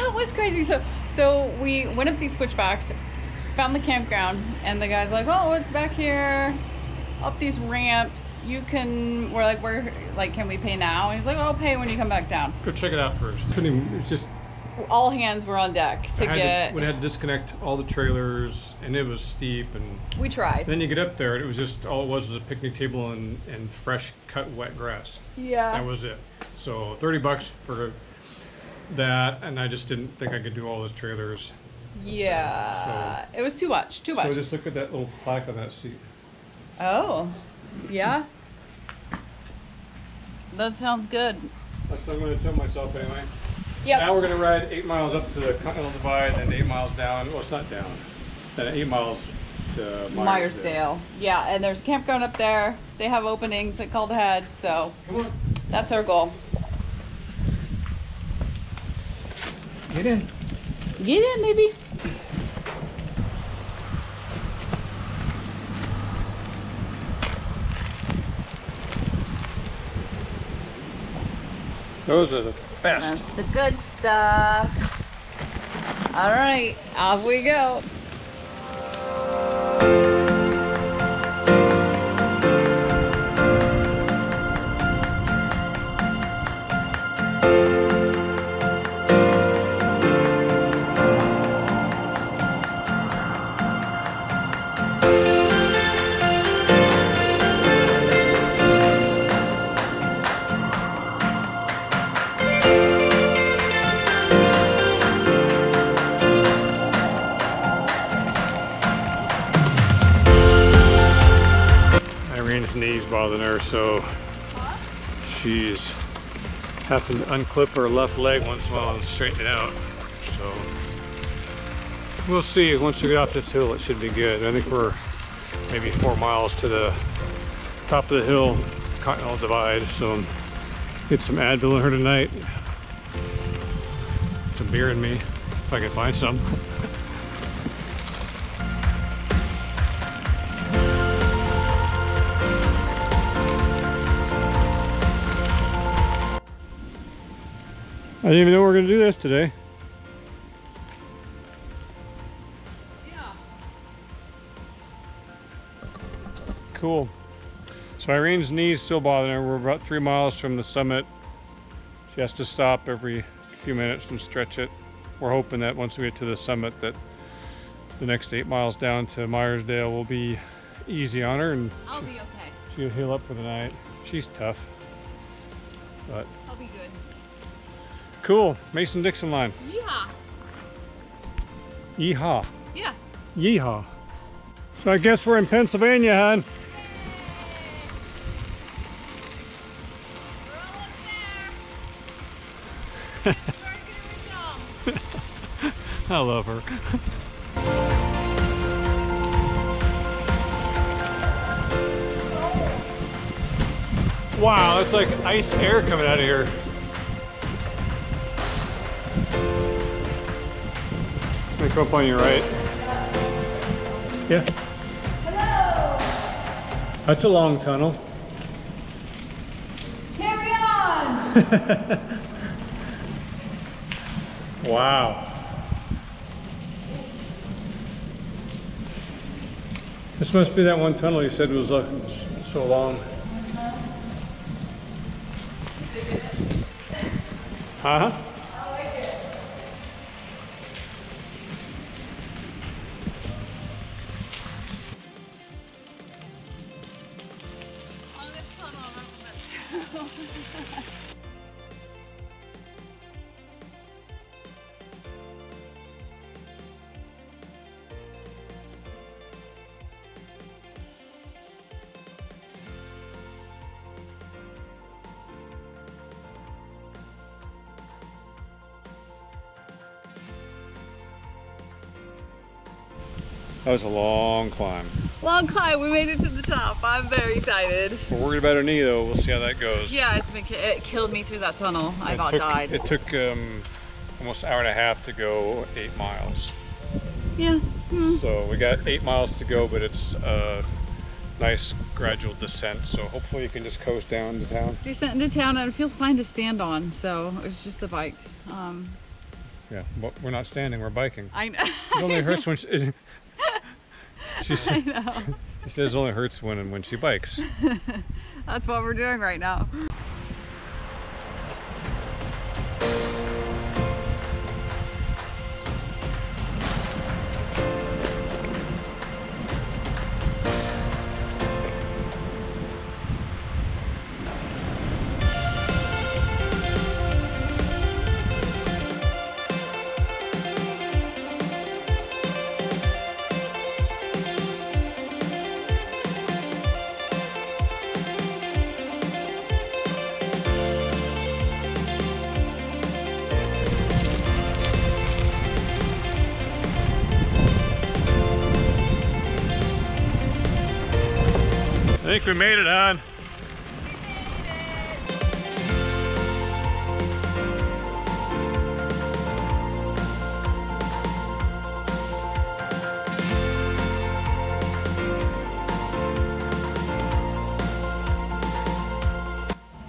it was crazy. So we went up these switchbacks, found the campground, and the guy's like, oh, it's back here, up these ramps. We're like, can we pay now? And he's like, oh, I'll pay when you come back down. Go check it out first. It's just all hands were on deck we had to disconnect all the trailers, and it was steep, and we tried. Then you get up there, and it was just all it was a picnic table and fresh cut wet grass. Yeah, that was it. So $30 for that, and I just didn't think I could do all those trailers. Yeah, so, it was too much. So just look at that little plaque on that seat. Oh, yeah. That sounds good. That's what I'm going to tell myself anyway. Yep. Now we're going to ride 8 miles up to the Continental Divide and 8 miles down. Well, it's not down. Then 8 miles to Myersdale. Yeah, and there's a campground up there. They have openings at Called Ahead, so that's our goal. Get in. Get in, baby. Those are the best. That's the good stuff. All right, off we go. Knees bothering her, so she's having to unclip her left leg once in a while and straighten it out. So we'll see. Once we get off this hill, it should be good. I think we're maybe 4 miles to the top of the hill, Continental Divide. So get some Advil in her tonight. Some beer in me, if I can find some. I didn't even know we were going to do this today. Yeah. Cool. So Irene's knees still bothering her. We're about 3 miles from the summit. She has to stop every few minutes and stretch it. We're hoping that once we get to the summit that the next 8 miles down to Myersdale will be easy on her, and I'll be okay. She'll heal up for the night. She's tough, but I'll be good. Cool. Mason-Dixon line. Yeehaw. Yeehaw. Yeah. Yeehaw. So I guess we're in Pennsylvania, hon. We're all up there. I love her. Wow, it's like ice air coming out of here. Let me come up on your right. Yeah. Hello. That's a long tunnel. Carry on. Wow. This must be that one tunnel you said was so long. Uh-huh. I like it. Longest tunnel I've ever been through. That was a long climb. Long climb, we made it to the top. I'm very excited. We're worried about her knee though. We'll see how that goes. Yeah, it killed me through that tunnel. I about died. It took almost an hour and a half to go 8 miles. Yeah. So we got 8 miles to go, but it's a nice gradual descent. So hopefully you can just coast down to town. Descent into town, and it feels fine to stand on. So it's just the bike. Yeah, but we're not standing, we're biking. I know. It only hurts when she I know. She says it only hurts when she bikes. That's what we're doing right now. I think we made it, on.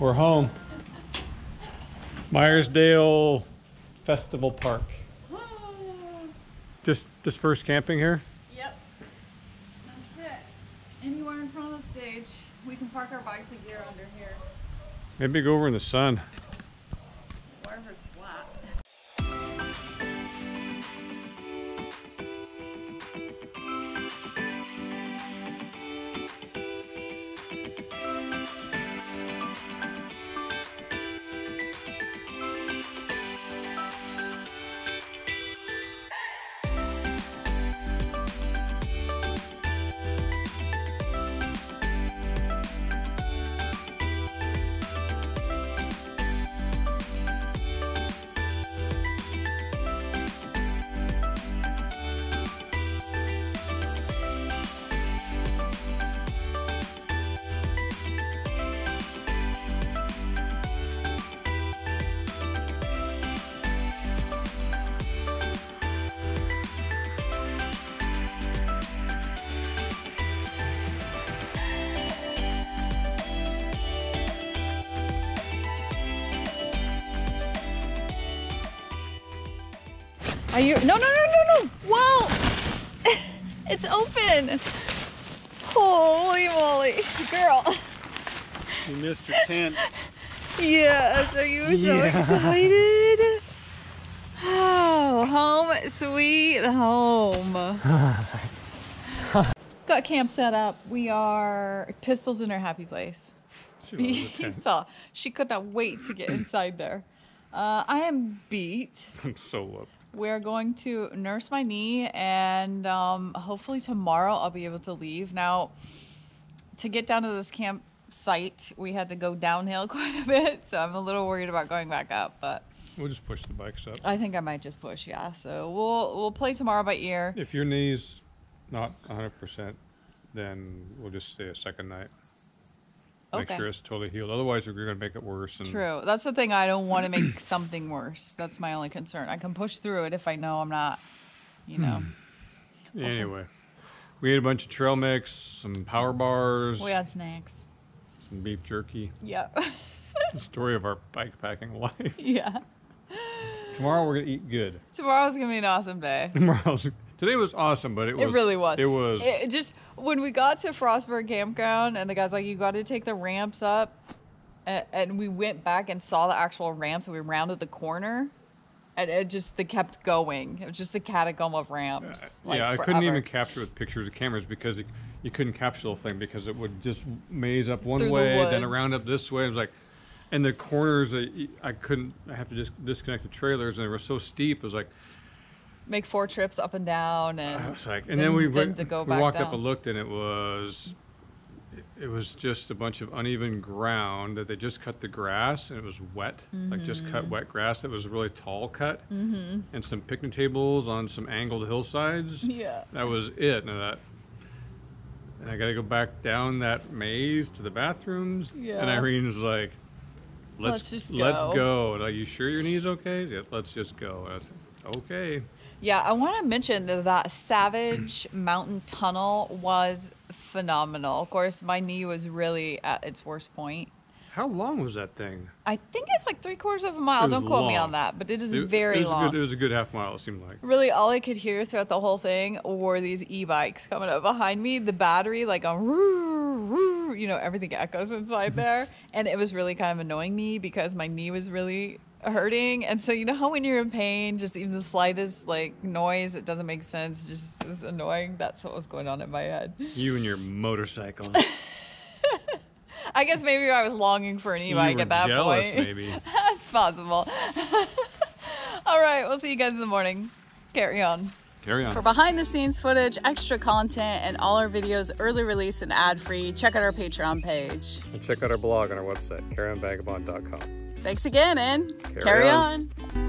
We're home. Myersdale Festival Park. Just dispersed camping here? Yep. That's it. Anywhere in front of the stage. We can park our bikes and gear under here. Maybe go over in the sun. Wherever's flat. Are you? No, no, no, no, no! Whoa! It's open! Holy moly. Girl. You missed your tent. Yes, are you so excited? Oh, home sweet home. Got camp set up. We are Pistols in her happy place. You saw, she could not wait to get inside there. I am beat. I'm so whooped. We're going to nurse my knee, and hopefully tomorrow I'll be able to leave. Now, to get down to this campsite, we had to go downhill quite a bit, so I'm a little worried about going back up, but We'll just push the bikes up. I think I might just push, yeah. So we'll play tomorrow by ear. If your knee's not 100%, then we'll just stay a second night. Make sure it's totally healed. Otherwise, we're going to make it worse. And True. That's the thing. I don't want to make something worse. That's my only concern. I can push through it if I know I'm not, you know. Anyway, we ate a bunch of trail mix, some power bars. We had snacks. Some beef jerky. Yep. The story of our bike packing life. Yeah. Tomorrow we're going to eat good. Tomorrow's going to be an awesome day. Today was awesome, but it really was. It was. It just, when we got to Frostburg Campground and the guy's like, you got to take the ramps up. And we went back and saw the actual ramps and we rounded the corner. And they kept going. It was just a catacomb of ramps. I couldn't even capture with pictures of cameras because you couldn't capture the whole thing because it would just maze up one way, then around up this way. It was like, and the corners, I have to just disconnect the trailers and they were so steep. It was like, make 4 trips up and down, and I was like, and then we walked down. up and looked, and it was just a bunch of uneven ground that they just cut the grass, and it was wet, like just cut wet grass that was a really tall cut, and some picnic tables on some angled hillsides. Yeah, that was it. And I got to go back down that maze to the bathrooms. Yeah, and Irene was like, "Let's go." Like, you sure your knee's okay? Yeah, let's just go. I said, okay. Yeah, I want to mention that Savage Mountain Tunnel was phenomenal. Of course, my knee was really at its worst point. How long was that thing? I think it's like 3/4 of a mile. Don't quote me on that, but it is very long. It was a good half mile, it seemed like. Really, all I could hear throughout the whole thing were these e-bikes coming up behind me. The battery, like on, you know, everything echoes inside there. And it was really kind of annoying me because my knee was really hurting. And so, you know how when you're in pain, just even the slightest like noise, it doesn't make sense, just is annoying. That's what was going on in my head. You and your motorcycle. I guess maybe I was longing for an e-bike at that jealous, point. Maybe. That's possible. All right, we'll see you guys in the morning. Carry on. Carry on. For behind the scenes footage, extra content, and all our videos early release and ad-free, check out our Patreon page. And check out our blog on our website, carryonvagabond.com. Thanks again, and carry on. on.